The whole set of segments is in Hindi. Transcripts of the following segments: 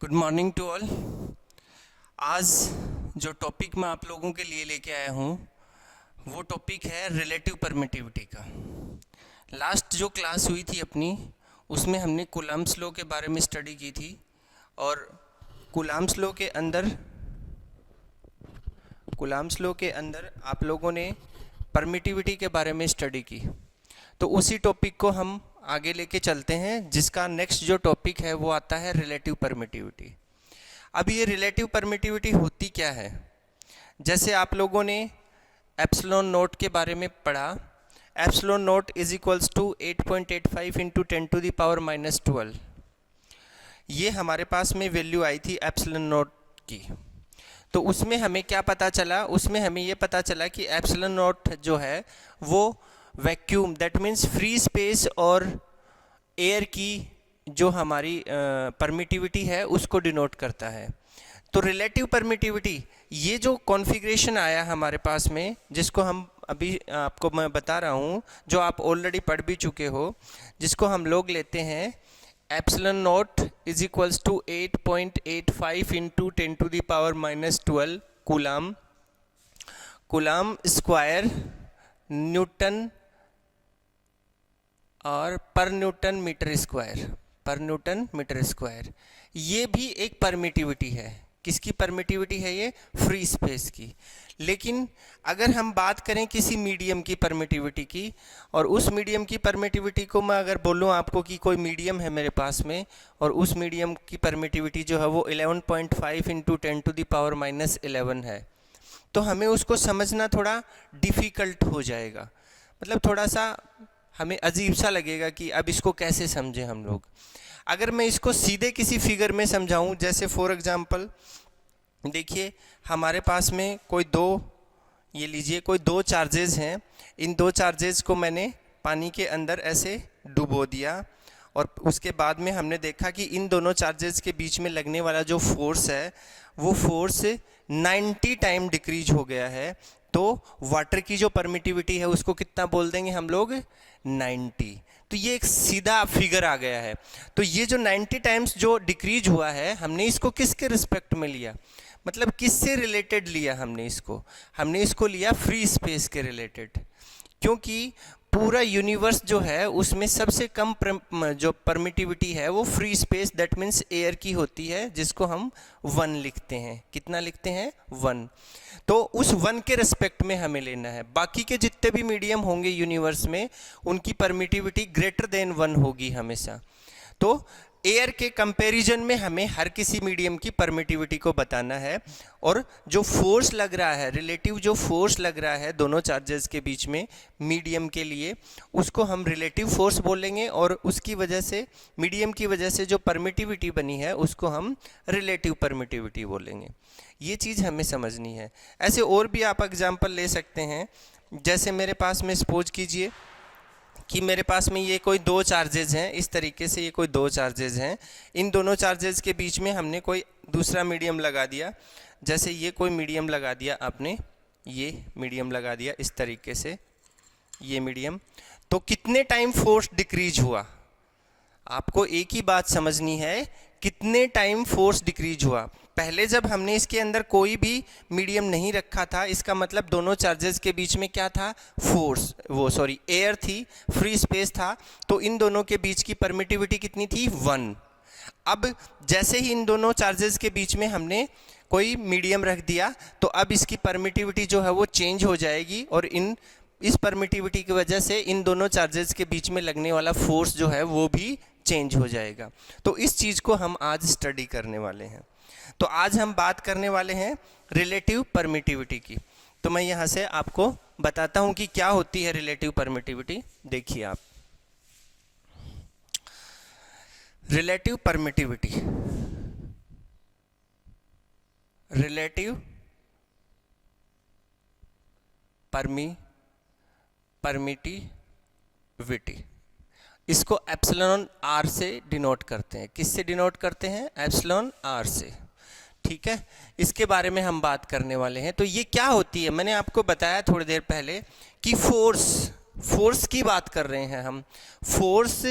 Good morning to all. आज जो टॉपिक मैं आप लोगों के लिए लेके आया हूँ वो टॉपिक है रिलेटिव परमिटिविटी का। लास्ट जो क्लास हुई थी अपनी उसमें हमने कूलम्ब्स लॉ के बारे में स्टडी की थी और कूलम्ब्स लॉ के अंदर आप लोगों ने परमिटिविटी के बारे में स्टडी की। तो उसी टॉपिक को हम आगे लेके चलते हैं, जिसका नेक्स्ट जो टॉपिक है वो आता है रिलेटिव परमिटिविटी। अब ये रिलेटिव परमिटिविटी होती क्या है? जैसे आप लोगों ने एप्सिलॉन नोट के बारे में पढ़ा, epsilon naught is equals to 8.85 into 10⁻⁻12। ये हमारे पास में वैल्यू आई थी एप्सिलॉन नोट की। तो उसमें हमें क्या पता चला? उसमें हमें ये पता चला कि एप्सिलॉन नोट जो है वो vacuum, that means free space और एयर की जो हमारी परमिटिविटी है उसको डिनोट करता है। तो रिलेटिव परमिटिविटी, ये जो कॉन्फ़िगरेशन आया हमारे पास में, जिसको हम अभी आपको मैं बता रहा हूँ, जो आप ऑलरेडी पढ़ भी चुके हो, जिसको हम लोग लेते हैं epsilon naught is equals to 8.85 into 10⁻⁻12 coulomb square newton और पर न्यूटन मीटर स्क्वायर। ये भी एक परमिटिविटी है। किसकी परमिटिविटी है? ये फ्री स्पेस की। लेकिन अगर हम बात करें किसी मीडियम की परमिटिविटी की, और उस मीडियम की परमिटिविटी को मैं अगर बोलूं आपको कि कोई मीडियम है मेरे पास में और उस मीडियम की परमिटिविटी जो है वो 11.5 इंटू 10⁻⁻11 है, तो हमें उसको समझना थोड़ा डिफ़िकल्ट हो जाएगा। मतलब थोड़ा सा हमें अजीब सा लगेगा कि अब इसको कैसे समझें हम लोग। अगर मैं इसको सीधे किसी फिगर में समझाऊं, जैसे फॉर एग्जांपल देखिए हमारे पास में कोई दो चार्जेस हैं। इन दो चार्जेस को मैंने पानी के अंदर ऐसे डुबो दिया और उसके बाद में हमने देखा कि इन दोनों चार्जेस के बीच में लगने वाला जो फोर्स है वो फोर्स 90 टाइम डिक्रीज हो गया है। तो वाटर की जो परमिटिविटी है उसको कितना बोल देंगे हम लोग? 90। तो ये एक सीधा फिगर आ गया है। तो ये जो 90 टाइम्स जो डिक्रीज हुआ है, हमने इसको किसके रिस्पेक्ट में लिया? मतलब किससे रिलेटेड लिया हमने इसको लिया फ्री स्पेस के रिलेटेड। क्योंकि पूरा यूनिवर्स जो है उसमें सबसे कम जो परमिटिविटी है वो free space, that means air की होती है, जिसको हम 1 लिखते हैं। कितना लिखते हैं? 1। तो उस 1 के रिस्पेक्ट में हमें लेना है। बाकी के जितने भी मीडियम होंगे यूनिवर्स में उनकी परमिटिविटी ग्रेटर देन 1 होगी हमेशा। तो एयर के कंपैरिजन में हमें हर किसी मीडियम की परमिटिविटी को बताना है, और जो फोर्स लग रहा है, रिलेटिव जो फोर्स लग रहा है दोनों चार्जेस के बीच में मीडियम के लिए, उसको हम रिलेटिव फोर्स बोलेंगे, और उसकी वजह से मीडियम की वजह से जो परमिटिविटी बनी है उसको हम रिलेटिव परमिटिविटी बोलेंगे। ये चीज़ हमें समझनी है। ऐसे और भी आप एग्जाम्पल ले सकते हैं। जैसे मेरे पास में सपोज कीजिए कि मेरे पास में ये कोई दो चार्जेस हैं, इस तरीके से ये कोई दो चार्जेस हैं। इन दोनों चार्जेस के बीच में हमने कोई दूसरा मीडियम लगा दिया। जैसे ये कोई मीडियम लगा दिया आपने, ये मीडियम लगा दिया इस तरीके से, ये मीडियम। तो कितने टाइम फोर्स डिक्रीज हुआ? आपको एक ही बात समझनी है, कितने टाइम फोर्स डिक्रीज हुआ। पहले जब हमने इसके अंदर कोई भी मीडियम नहीं रखा था, इसका मतलब दोनों चार्जेस के बीच में क्या था? एयर थी, फ्री स्पेस था। तो इन दोनों के बीच की परमिटिविटी कितनी थी? 1। अब जैसे ही इन दोनों चार्जेस के बीच में हमने कोई मीडियम रख दिया, तो अब इसकी परमिटिविटी जो है वो चेंज हो जाएगी, और इस परमिटिविटी की वजह से इन दोनों चार्जेस के बीच में लगने वाला फोर्स जो है वो भी चेंज हो जाएगा। तो इस चीज़ को हम आज स्टडी करने वाले हैं। तो आज हम बात करने वाले हैं रिलेटिव परमिटिविटी की। तो मैं यहाँ से आपको बताता हूँ कि क्या होती है रिलेटिव परमिटिविटी। देखिए आप, रिलेटिव परमिटिविटी, परमिटिविटी, इसको एप्सिलॉन आर से डिनोट करते हैं। किससे डिनोट करते हैं? एप्सिलॉन आर से। ठीक है, इसके बारे में हम बात करने वाले हैं। तो ये क्या होती है? मैंने आपको बताया थोड़ी देर पहले कि फोर्स की बात कर रहे हैं हम। फोर्स,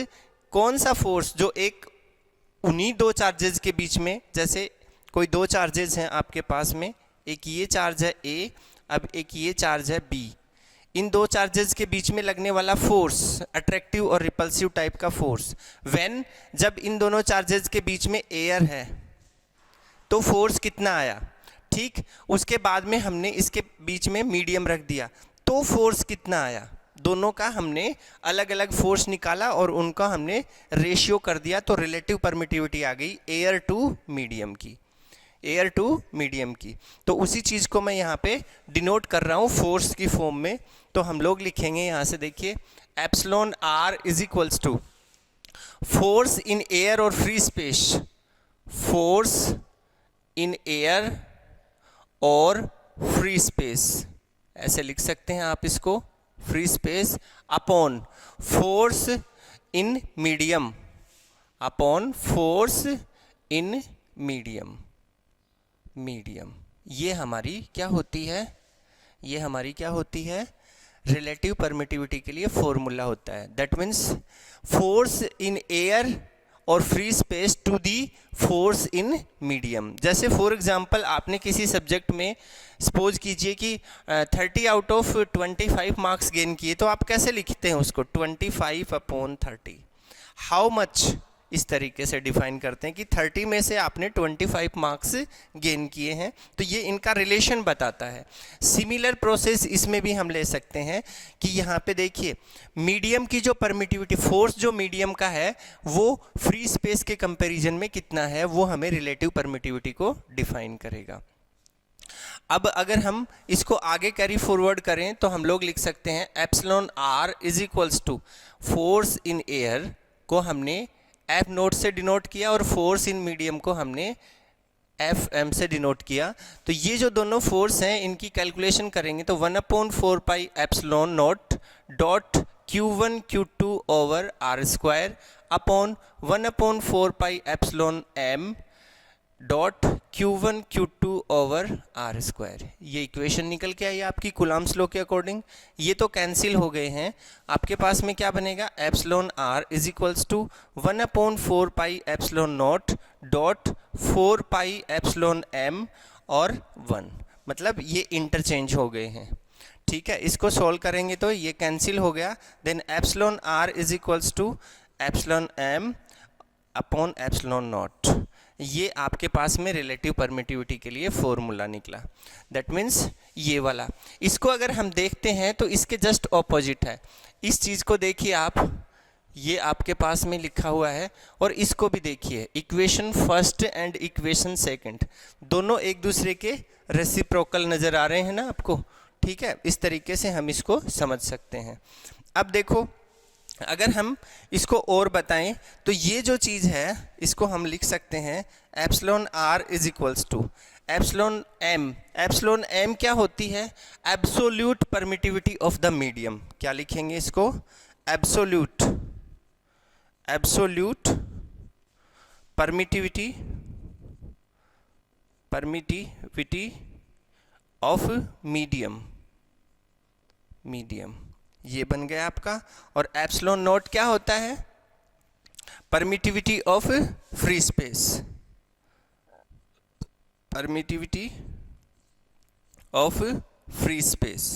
कौन सा फोर्स? जो एक उन्हीं दो चार्जेस के बीच में, जैसे कोई दो चार्जेस हैं आपके पास में, एक ये चार्ज है ए, अब एक ये चार्ज है बी, इन दो चार्जेस के बीच में लगने वाला फोर्स, अट्रैक्टिव और रिपल्सिव टाइप का फोर्स, व्हेन जब इन दोनों चार्जेस के बीच में एयर है तो फोर्स कितना आया, ठीक। उसके बाद में हमने इसके बीच में मीडियम रख दिया तो फोर्स कितना आया, दोनों का हमने अलग अलग फोर्स निकाला और उनका हमने रेशियो कर दिया, तो रिलेटिव परमिटिविटी आ गई एयर टू मीडियम की, एयर टू मीडियम की। तो उसी चीज़ को मैं यहाँ पे डिनोट कर रहा हूँ फोर्स की फॉर्म में। तो हम लोग लिखेंगे यहाँ से, देखिए epsilon are is equals to force in air और free space, force in air और फ्री स्पेस, ऐसे लिख सकते हैं आप इसको, free space upon force in medium, upon force in medium, medium. ये हमारी क्या होती है, ये हमारी क्या होती है, रिलेटिव परमिटिविटी के लिए फॉर्मूला होता है। That means force in air और free space to the force in medium. जैसे फॉर एग्जांपल आपने किसी सब्जेक्ट में सपोज कीजिए कि 30 आउट ऑफ 25 मार्क्स गेन किए, तो आप कैसे लिखते हैं उसको, 25 अपॉन 30, हाउ मच, इस तरीके से डिफाइन करते हैं कि 30 में से आपने 25 मार्क्स गेन किए हैं, तो ये इनका रिलेशन बताता है। सिमिलर प्रोसेस इसमें भी हम ले सकते हैं कि यहाँ पे देखिए मीडियम की जो परमिटिविटी, फोर्स जो मीडियम का है वो फ्री स्पेस के कंपैरिजन में कितना है, वो हमें रिलेटिव परमिटिविटी को डिफाइन करेगा। अब अगर हम इसको आगे कैरी फॉरवर्ड करें तो हम लोग लिख सकते हैं epsilon are is equals to force in air को हमने एफ नोट से डिनोट किया और फोर्स इन मीडियम को हमने एफ एम से डिनोट किया। तो ये जो दोनों फोर्स हैं इनकी कैलकुलेशन करेंगे तो 1/4 pi epsilon naught dot Q1 Q2 over are square upon 1/4 pi epsilon M dot Q1 Q2 over are square. ये इक्वेशन निकल के आई आपकी कूलम्ब्स लॉ के अकॉर्डिंग। ये तो कैंसिल हो गए हैं, आपके पास में क्या बनेगा, epsilon are is equals to 1/4 pi epsilon naught dot 4 pi epsilon M और 1, मतलब ये इंटरचेंज हो गए हैं, ठीक है। इसको सॉल्व करेंगे तो ये कैंसिल हो गया, then epsilon are is equals to epsilon M upon epsilon naught. ये आपके पास में रिलेटिव परमिटिविटी के लिए फॉर्मूला निकला। दैट मीन्स ये वाला, इसको अगर हम देखते हैं तो इसके जस्ट ऑपोजिट है। इस चीज़ को देखिए आप, ये आपके पास में लिखा हुआ है, और इसको भी देखिए, equation first and equation second दोनों एक दूसरे के रेसिप्रोकल नज़र आ रहे हैं ना आपको, ठीक है। इस तरीके से हम इसको समझ सकते हैं। अब देखो अगर हम इसको और बताएं तो ये जो चीज़ है इसको हम लिख सकते हैं epsilon are is equals to epsilon M. Epsilon M क्या होती है, absolute permittivity of the medium. क्या लिखेंगे इसको, absolute, absolute permittivity, permittivity of medium, medium ये बन गया आपका। और एप्सिलॉन नॉट क्या होता है, permittivity of free space, permittivity of free space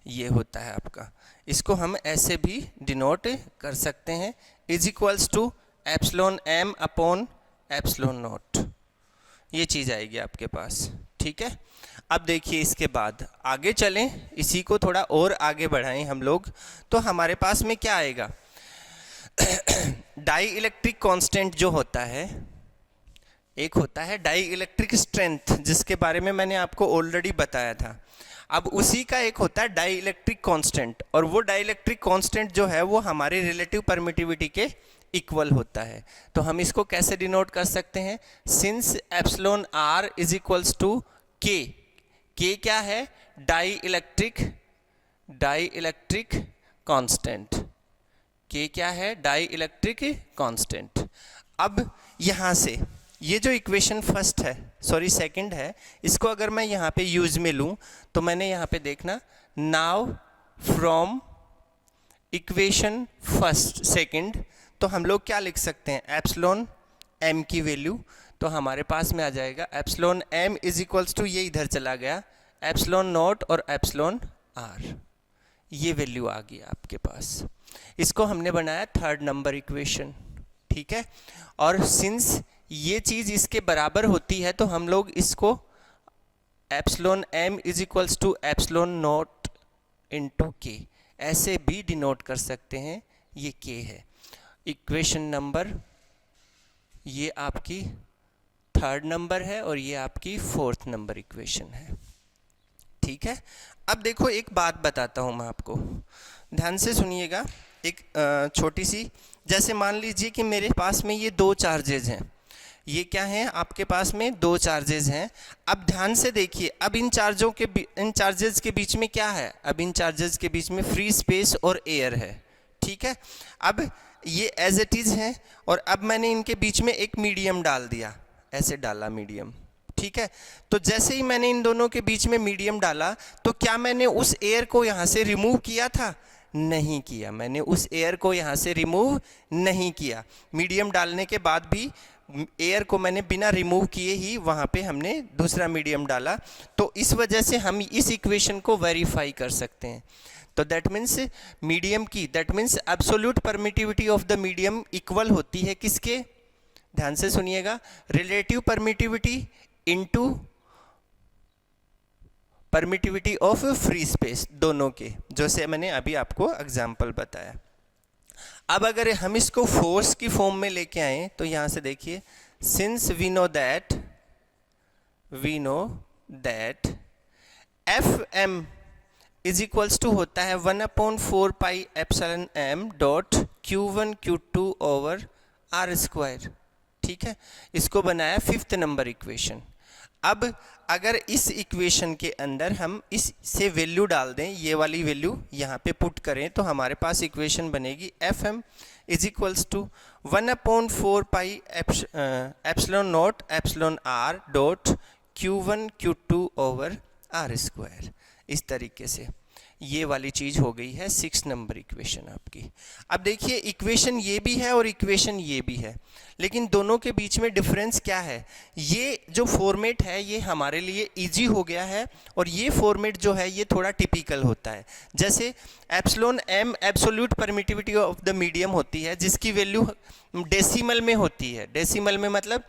ये होता है आपका। इसको हम ऐसे भी डिनोट कर सकते हैं, is equals to epsilon M upon epsilon naught, ये चीज़ आएगी आपके पास, ठीक है। अब देखिए इसके बाद आगे चलें, इसी को थोड़ा और आगे बढ़ाएं हम लोग, तो हमारे पास में क्या आएगा, डाई इलेक्ट्रिक कांस्टेंट जो होता है, एक होता है डाई इलेक्ट्रिक स्ट्रेंथ जिसके बारे में मैंने आपको ऑलरेडी बताया था। अब उसी का एक होता है डाई इलेक्ट्रिक कांस्टेंट, और वो डाई इलेक्ट्रिक कांस्टेंट जो है वो हमारी रिलेटिव परमिटिविटी के इक्वल होता है। तो हम इसको कैसे डिनोट कर सकते हैं, since epsilon are is equals to K, K क्या है, डाई इलेक्ट्रिक कांस्टेंट, के क्या है, डाई इलेक्ट्रिक कांस्टेंट। अब यहाँ से ये जो इक्वेशन फर्स्ट है, सॉरी सेकंड है, इसको अगर मैं यहाँ पे यूज में लूँ तो मैंने यहाँ पे देखना, now from equation first second, तो हम लोग क्या लिख सकते हैं, एप्सिलॉन एम की वैल्यू, तो हमारे पास में आ जाएगा epsilon M is equals to, ये इधर चला गया, एप्सिलॉन नॉट और एप्सिलॉन आर, ये वैल्यू आ गई आपके पास। इसको हमने बनाया थर्ड नंबर इक्वेशन, ठीक है। और सिंस ये चीज़ इसके बराबर होती है तो हम लोग इसको epsilon M is equals to epsilon naught into K ऐसे भी डिनोट कर सकते हैं, ये के है। इक्वेशन नंबर ये आपकी थर्ड नंबर है और ये आपकी फोर्थ नंबर इक्वेशन है, ठीक है। अब देखो एक बात बताता हूँ मैं आपको, ध्यान से सुनिएगा। एक छोटी सी, जैसे मान लीजिए कि मेरे पास में ये दो चार्जेज हैं, ये क्या हैं आपके पास में दो चार्जेज हैं। अब ध्यान से देखिए, अब इन चार्जेज के बीच में क्या है, अब इन चार्जेज के बीच में फ्री स्पेस और एयर है, ठीक है। अब ये एज इट इज़ है और अब मैंने इनके बीच में एक मीडियम डाल दिया, ऐसे डाला मीडियम, ठीक है। तो जैसे ही मैंने इन दोनों के बीच में मीडियम डाला तो क्या मैंने उस एयर को यहाँ से रिमूव किया था, नहीं किया, मैंने उस एयर को यहाँ से रिमूव नहीं किया। मीडियम डालने के बाद भी एयर को मैंने बिना रिमूव किए ही वहाँ पे हमने दूसरा मीडियम डाला, तो इस वजह से हम इस इक्वेशन को वेरीफाई कर सकते हैं। तो दैट मीन्स मीडियम की, that means absolute permittivity of the medium equal होती है किसके, ध्यान से सुनिएगा, relative permittivity into permittivity of free space, दोनों के, जो से मैंने अभी आपको एग्जांपल बताया। अब अगर हम इसको फोर्स की फॉर्म में लेके आए तो यहां से देखिए, since we know that F M is equals to होता है 1/4 pi epsilon M dot Q1 Q2 over are square, ठीक है। इसको बनाया फिफ्थ नंबर इक्वेशन। अब अगर इस इक्वेशन के अंदर हम इससे वैल्यू डाल दें, ये वाली वैल्यू यहाँ पे पुट करें, तो हमारे पास इक्वेशन बनेगी F M is equals to 1/4 pi epsilon naught epsilon R dot Q1 Q2 over are square. इस तरीके से ये वाली चीज़ हो गई है 6 नंबर इक्वेशन आपकी। अब देखिए इक्वेशन ये भी है और इक्वेशन ये भी है, लेकिन दोनों के बीच में डिफरेंस क्या है, ये जो फॉर्मेट है ये हमारे लिए इजी हो गया है और ये फॉर्मेट जो है ये थोड़ा टिपिकल होता है। जैसे epsilon M absolute permittivity of the medium होती है, जिसकी वैल्यू डेसिमल में होती है, डेसिमल में मतलब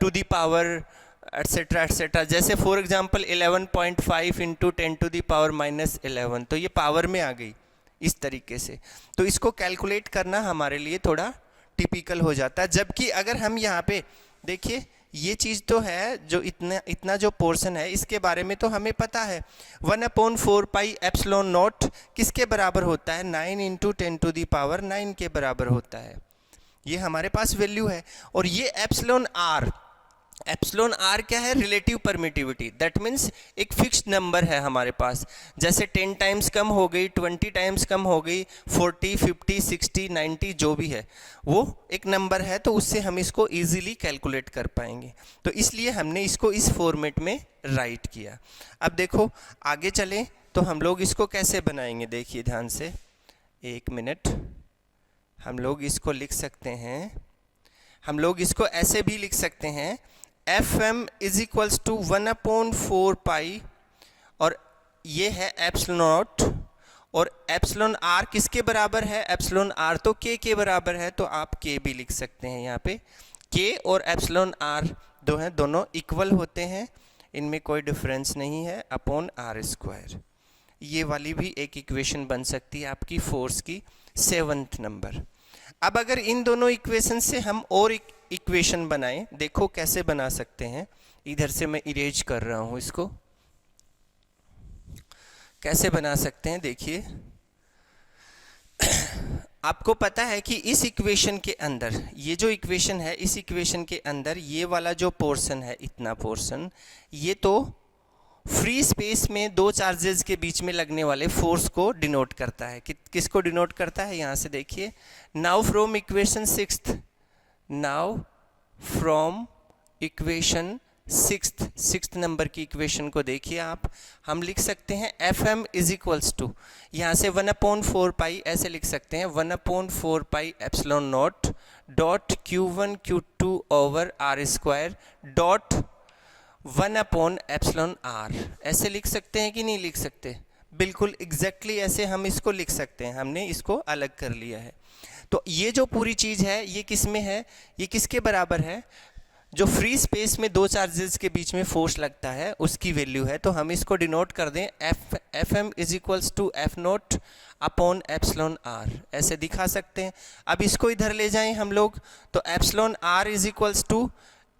to the power etcetera etcetera, जैसे for example 11.5 into 10 to the power -11, तो ये पावर में आ गई इस तरीके से, तो इसको कैलकुलेट करना हमारे लिए थोड़ा टिपिकल हो जाता है। जबकि अगर हम यहाँ पे देखिए, ये चीज़ तो है जो इतना जो पोर्शन है इसके बारे में तो हमें पता है, 1/4 पाई एप्सिलॉन नॉट किसके बराबर होता है, 9 इंटू 10 टू द पावर 9 के बराबर होता है, ये हमारे पास वैल्यू है। और ये एप्सिलॉन आर क्या है, रिलेटिव परमिटिविटी, दैट मीन्स एक फिक्स्ड नंबर है हमारे पास, जैसे 10 टाइम्स कम हो गई, 20 टाइम्स कम हो गई, 40, 50, 60, 90 जो भी है वो एक नंबर है, तो उससे हम इसको इजीली कैलकुलेट कर पाएंगे। तो इसलिए हमने इसको इस फॉर्मेट में राइट किया। अब देखो आगे चलें तो हम लोग इसको कैसे बनाएंगे, देखिए ध्यान से, एक मिनट, हम लोग इसको लिख सकते हैं, हम लोग इसको ऐसे भी लिख सकते हैं, F M is equals to 1/4 pi और ये है एप्सिलॉन नॉट, और एप्सिलॉन आर किसके बराबर है, एप्सिलॉन आर तो के बराबर है, तो आप के भी लिख सकते हैं यहाँ पे, के और एप्सिलॉन आर दो हैं, दोनों इक्वल होते हैं, इनमें कोई डिफरेंस नहीं है, अपॉन आर स्क्वायर। ये वाली भी एक इक्वेशन बन सकती है आपकी फोर्स की 7th नंबर। अब अगर इन दोनों इक्वेशन से हम और एक इक्वेशन बनाएं, देखो कैसे बना सकते हैं, इधर से मैं इरेज कर रहा हूं इसको, कैसे बना सकते हैं देखिए। आपको पता है कि इस इक्वेशन के अंदर, ये जो इक्वेशन है इस इक्वेशन के अंदर ये वाला जो पोर्शन है, इतना पोर्शन, ये तो फ्री स्पेस में दो चार्जेस के बीच में लगने वाले फोर्स को डिनोट करता है। किसको डिनोट करता है, यहाँ से देखिए, now from equation 6th, now from equation sixth number की इक्वेशन को देखिए आप, हम लिख सकते हैं F M is equals to, यहाँ से 1/4 पाई ऐसे लिख सकते हैं, 1/4 pi epsilon naught dot Q1 Q2 over are square dot 1/एप्सिलॉन आर, ऐसे लिख सकते हैं कि नहीं लिख सकते? बिल्कुल एग्जैक्टली ऐसे हम इसको लिख सकते हैं, हमने इसको अलग कर लिया है। तो ये जो पूरी चीज़ है ये किस में है, ये किसके बराबर है? जो फ्री स्पेस में दो चार्जेस के बीच में फोर्स लगता है उसकी वैल्यू है। तो हम इसको डिनोट कर दें F M is equals to F naught upon epsilon R, ऐसे दिखा सकते हैं। अब इसको इधर ले जाएं हम लोग, तो epsilon are is equals to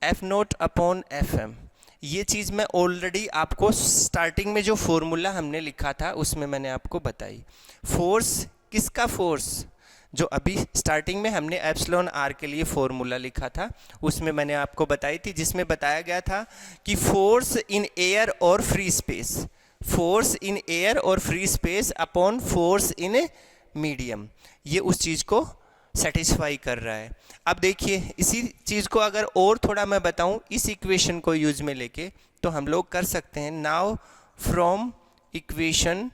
F naught upon F M. ये चीज़ मैं ऑलरेडी आपको स्टार्टिंग में जो फॉर्मूला हमने लिखा था उसमें मैंने आपको बताई। फोर्स किसका फोर्स, जो अभी स्टार्टिंग में हमने एप्सिलॉन आर के लिए फॉर्मूला लिखा था उसमें मैंने आपको बताई थी, जिसमें बताया गया था कि फोर्स इन एयर और free space, force in air और free space upon force in medium, ये उस चीज़ को सेटिस्फाई कर रहा है। अब देखिए इसी चीज़ को अगर और थोड़ा मैं बताऊं इस इक्वेशन को यूज में लेके, तो हम लोग कर सकते हैं। Now from equation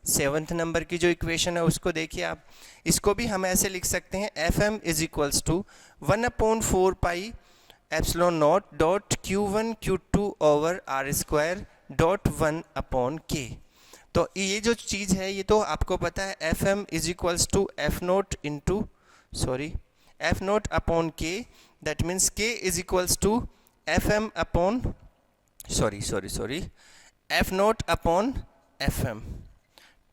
seventh number की जो इक्वेशन है उसको देखिए आप, इसको भी हम ऐसे लिख सकते हैं F M is equals to 1/4 pi epsilon naught dot Q1 Q2 over are square dot 1/K। तो ये जो चीज़ है ये तो आपको पता है, F M is equals to F naught into F naught upon K, that means K is equals to F M upon F naught upon F M.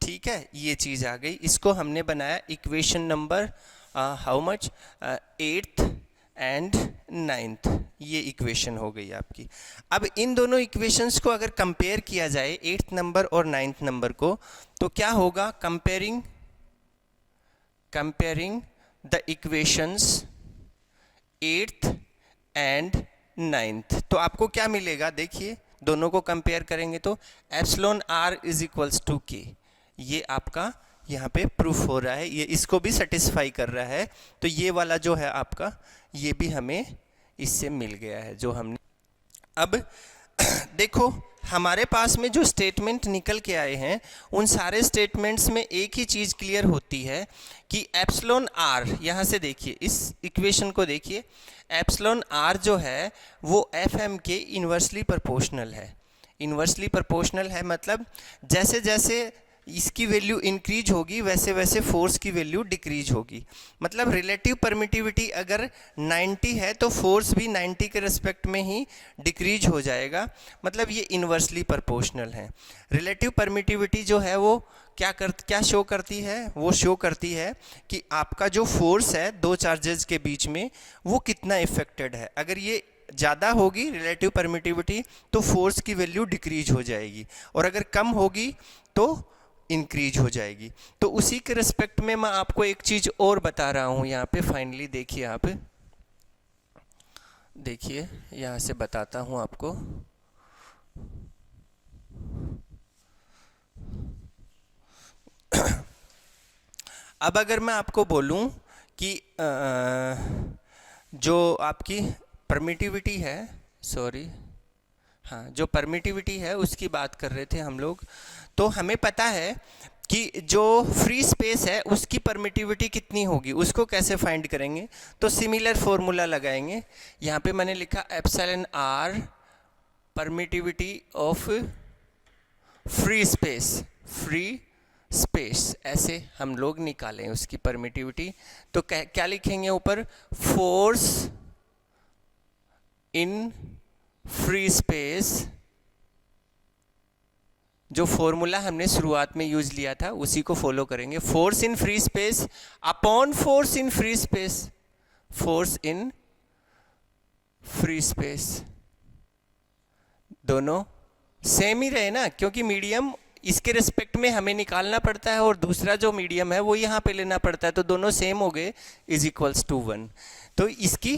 ठीक है, ये चीज़ आ गई, इसको हमने बनाया equation number how much 8th and 9th, ये इक्वेशन हो गई आपकी। अब इन दोनों इक्वेशंस को अगर कंपेयर किया जाए 8th नंबर और 9th नंबर को, तो क्या होगा? Comparing the equations 8th and 9th, तो आपको क्या मिलेगा? देखिए दोनों को कंपेयर करेंगे तो epsilon are is equals to K, ये आपका यहाँ पे प्रूफ हो रहा है, ये इसको भी सेटिस्फाई कर रहा है। तो ये वाला जो है आपका, ये भी हमें इससे मिल गया है जो हमने। अब देखो हमारे पास में जो स्टेटमेंट निकल के आए हैं उन सारे स्टेटमेंट्स में एक ही चीज़ क्लियर होती है कि एप्सिलॉन आर, यहाँ से देखिए इस इक्वेशन को देखिए, एप्सिलॉन आर जो है वो एफ एम के इन्वर्सली प्रोपोर्शनल है। इन्वर्सली प्रोपोर्शनल है मतलब जैसे जैसे इसकी वैल्यू इंक्रीज होगी वैसे वैसे फोर्स की वैल्यू डिक्रीज होगी। मतलब रिलेटिव परमिटिविटी अगर 90 है तो फोर्स भी 90 के रिस्पेक्ट में ही डिक्रीज हो जाएगा, मतलब ये इन्वर्सली प्रोपोर्शनल है। रिलेटिव परमिटिविटी जो है वो क्या शो करती है? वो शो करती है कि आपका जो फोर्स है दो चार्जेस के बीच में वो कितना इफेक्टेड है। अगर ये ज़्यादा होगी रिलेटिव परमिटिविटी तो फोर्स की वैल्यू डिक्रीज हो जाएगी, और अगर कम होगी तो इंक्रीज हो जाएगी। तो उसी के रिस्पेक्ट में मैं आपको एक चीज़ और बता रहा हूँ यहाँ पे। फाइनली देखिए आप, देखिए यहाँ से बताता हूँ आपको। अब अगर मैं आपको बोलूँ कि जो आपकी परमिटिविटी है, जो परमिटिविटी है उसकी बात कर रहे थे हम लोग, तो हमें पता है कि जो फ्री स्पेस है उसकी परमिटिविटी कितनी होगी, उसको कैसे फाइंड करेंगे? तो सिमिलर फॉर्मूला लगाएंगे। यहाँ पे मैंने लिखा epsilon R permittivity of free space, ऐसे हम लोग निकालें उसकी परमिटिविटी। तो क्या लिखेंगे ऊपर? फोर्स इन फ्री स्पेस, जो फॉर्मूला हमने शुरुआत में यूज लिया था उसी को फॉलो करेंगे। Force in free space upon force in free space, force in free space, दोनों सेम ही रहे ना, क्योंकि मीडियम इसके रिस्पेक्ट में हमें निकालना पड़ता है और दूसरा जो मीडियम है वो यहाँ पे लेना पड़ता है, तो दोनों सेम हो गए, इज इक्वल्स टू 1। तो इसकी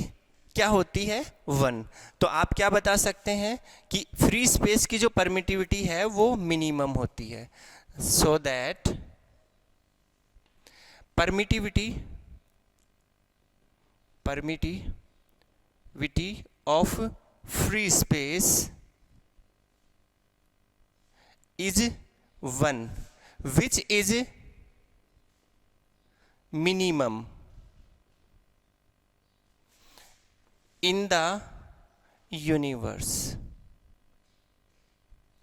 क्या होती है? 1। तो आप क्या बता सकते हैं कि फ्री स्पेस की जो परमिटिविटी है वो मिनिमम होती है। So that permittivity of free space is 1, which is minimum in the universe.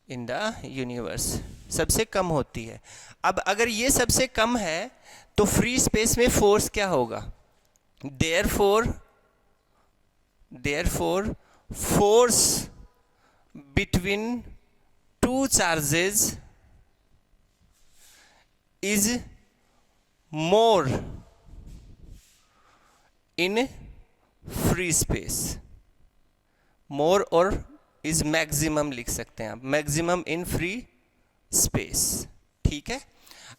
In the universe सबसे कम होती है. अब अगर ये सबसे कम है तो फ्री स्पेस में फोर्स क्या होगा? Therefore force between two charges is more in free space. More और इज मैक्सिमम लिख सकते हैं आप, मैक्सिमम इन फ्री स्पेस. ठीक है.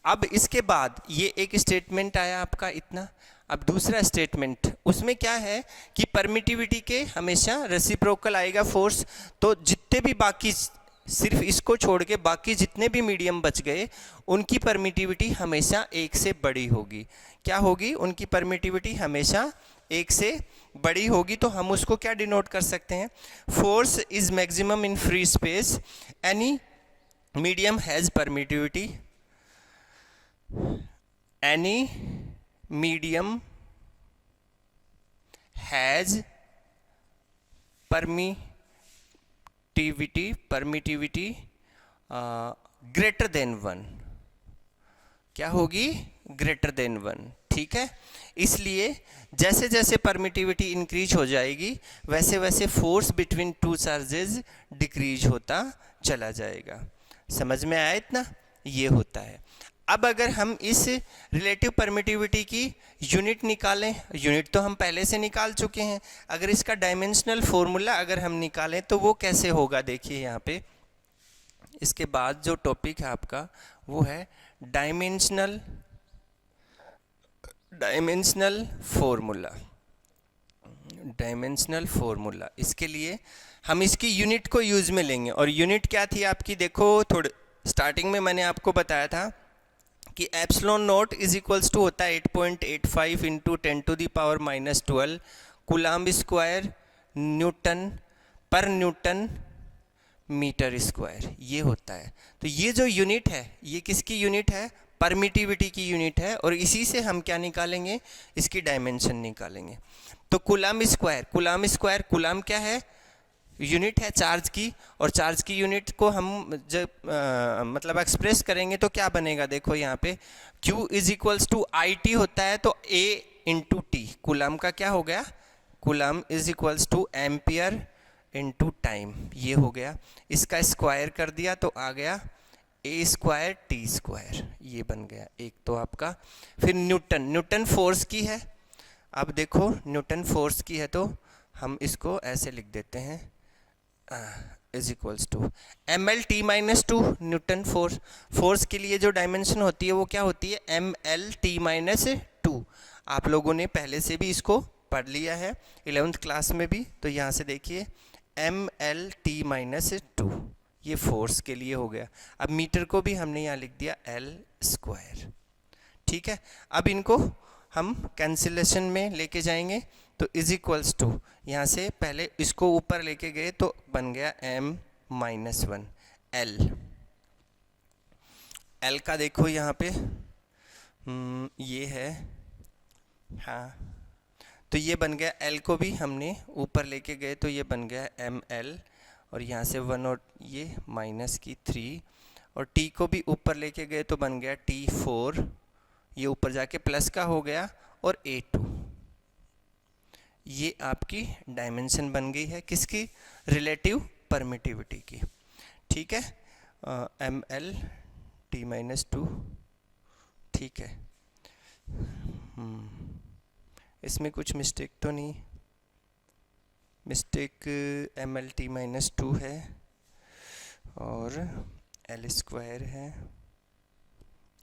अब इसके बाद ये एक स्टेटमेंट आया आपका इतना. अब दूसरा स्टेटमेंट उसमें क्या है कि परमिटिविटी के हमेशा रेसिप्रोकल आएगा फोर्स. तो जितने भी बाकी, सिर्फ इसको छोड़ के बाकी जितने भी मीडियम बच गए उनकी परमिटिविटी हमेशा एक से बड़ी होगी. क्या होगी? उनकी परमिटिविटी हमेशा एक से बड़ी होगी. तो हम उसको क्या डिनोट कर सकते हैं? Force is maximum in free space, any medium has permittivity, any medium has permittivity greater than 1. क्या होगी? Greater than 1. ठीक है. इसलिए जैसे जैसे परमिटिविटी इंक्रीज हो जाएगी वैसे वैसे force between two charges decrease होता चला जाएगा. समझ में आया इतना? ये होता है. अब अगर हम इस रिलेटिव परमिटिविटी की यूनिट निकालें, यूनिट तो हम पहले से निकाल चुके हैं. अगर इसका डायमेंशनल फॉर्मूला अगर हम निकालें तो वो कैसे होगा? देखिए यहाँ पे इसके बाद जो टॉपिक है आपका वो है डायमेंशनल फॉर्मूला. इसके लिए हम इसकी यूनिट को यूज में लेंगे. और यूनिट क्या थी आपकी? देखो थोड़े स्टार्टिंग में मैंने आपको बताया था कि epsilon naught is equals to होता है 8.85 इंटू 10⁻⁻12 कूलम्ब स्क्वायर न्यूटन पर न्यूटन मीटर स्क्वायर. ये होता है. तो ये जो यूनिट है ये किसकी यूनिट है? परमिटिविटी की यूनिट है. और इसी से हम क्या निकालेंगे? इसकी डायमेंशन निकालेंगे. तो कूलम्ब स्क्वायर कूलम्ब क्या है? यूनिट है चार्ज की. और चार्ज की यूनिट को हम जब मतलब एक्सप्रेस करेंगे तो क्या बनेगा? देखो यहाँ पे Q is equals to IT होता है तो A इंटू टी. कूलम्ब का क्या हो गया? Coulomb is equals two ampere into time. ये हो गया. इसका स्क्वायर कर दिया तो आ गया A स्क्वायर T स्क्वायर. ये बन गया एक तो आपका. फिर न्यूटन फोर्स की है. अब देखो न्यूटन फोर्स की है तो हम इसको ऐसे लिख देते हैं is equals to ML_T-2 newton force के लिए जो डायमेंशन होती है वो क्या होती है? ML_T-2. आप लोगों ने पहले से भी इसको पढ़ लिया है 11th क्लास में भी. तो यहाँ से देखिए ML_T-2 ये फोर्स के लिए हो गया. अब मीटर को भी हमने यहाँ लिख दिया L स्क्वायर. ठीक है. अब इनको हम कैंसिलेशन में लेके जाएंगे तो इज इक्वल्स टू यहाँ से पहले इसको ऊपर लेके गए तो बन गया M-1 L का देखो यहाँ पे ये है. हाँ तो ये बन गया. L को भी हमने ऊपर लेके गए तो ये बन गया ML. और यहाँ से 1 और ये माइनस की 3. और T को भी ऊपर लेके गए तो बन गया T4. ये ऊपर जाके प्लस का हो गया. और A2. ये आपकी डायमेंशन बन गई है किसकी? रिलेटिव परमिटिविटी की. ठीक है. ML_T-2. ठीक है. इसमें कुछ मिस्टेक तो नहीं? मिस्टेक ML_T-2 है और L स्क्वायर है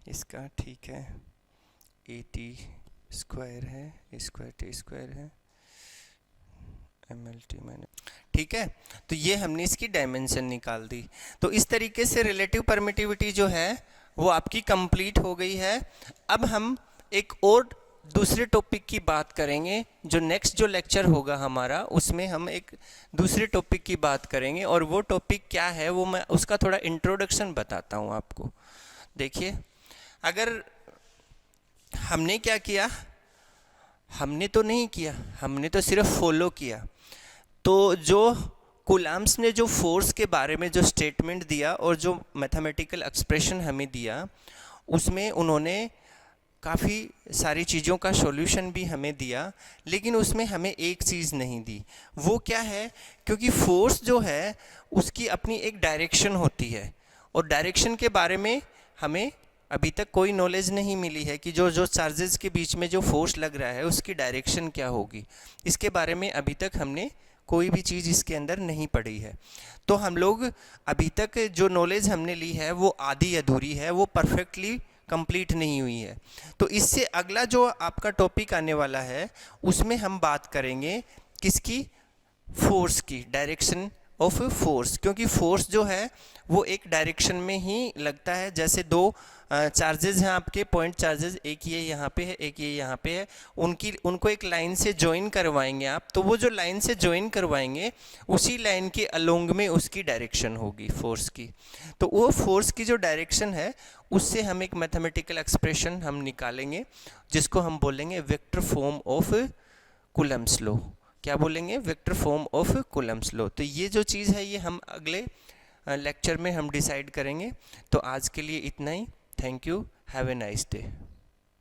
इसका. ठीक है. AT स्क्वायर है, स्क्वायर T स्क्वायर है, ML_T-. ठीक है. तो ये हमने इसकी डायमेंशन निकाल दी. तो इस तरीके से रिलेटिव परमिटिविटी जो है वो आपकी कंप्लीट हो गई है. अब हम एक और दूसरे टॉपिक की बात करेंगे। जो नेक्स्ट जो लेक्चर होगा हमारा, उसमें हम एक दूसरे टॉपिक की बात करेंगे, और वो टॉपिक क्या है वो मैं उसका थोड़ा इंट्रोडक्शन बताता हूँ आपको। देखिए, अगर हमने क्या किया, हमने तो नहीं किया, हमने तो सिर्फ फॉलो किया। तो जो कूलम्ब्स ने जो फोर्स के बारे में जो स्टेटमेंट दिया और जो मैथमेटिकल एक्सप्रेशन हमें दिया, उसमें उन्होंने काफ़ी सारी चीज़ों का सॉल्यूशन भी हमें दिया, लेकिन उसमें हमें एक चीज़ नहीं दी। वो क्या है, क्योंकि फोर्स जो है उसकी अपनी एक डायरेक्शन होती है, और डायरेक्शन के बारे में हमें अभी तक कोई नॉलेज नहीं मिली है कि जो जो चार्जेस के बीच में जो फोर्स लग रहा है उसकी डायरेक्शन क्या होगी। इसके बारे में अभी तक हमने कोई भी चीज़ इसके अंदर नहीं पढ़ी है। तो हम लोग अभी तक जो नॉलेज हमने ली है वो आधी अधूरी है, वो परफेक्टली कंप्लीट नहीं हुई है। तो इससे अगला जो आपका टॉपिक आने वाला है उसमें हम बात करेंगे किसकी, फोर्स की, डायरेक्शन ऑफ फोर्स। क्योंकि फोर्स जो है वो एक डायरेक्शन में ही लगता है। जैसे दो चार्जेस हैं आपके, पॉइंट चार्जेस, एक ये यहाँ पे है, एक ये यहाँ पे है, उनको एक लाइन से ज्वाइन करवाएंगे आप, तो वो जो लाइन से ज्वाइन करवाएंगे उसी लाइन के अलोंग में उसकी डायरेक्शन होगी फोर्स की। तो वो फोर्स की जो डायरेक्शन है उससे हम एक मैथमेटिकल एक्सप्रेशन हम निकालेंगे, जिसको हम बोलेंगे vector form of Coulomb's law. क्या बोलेंगे, vector form of Coulomb's law. तो ये जो चीज़ है ये हम अगले लेक्चर में हम डिसाइड करेंगे। तो आज के लिए इतना ही। Thank you, have a nice day.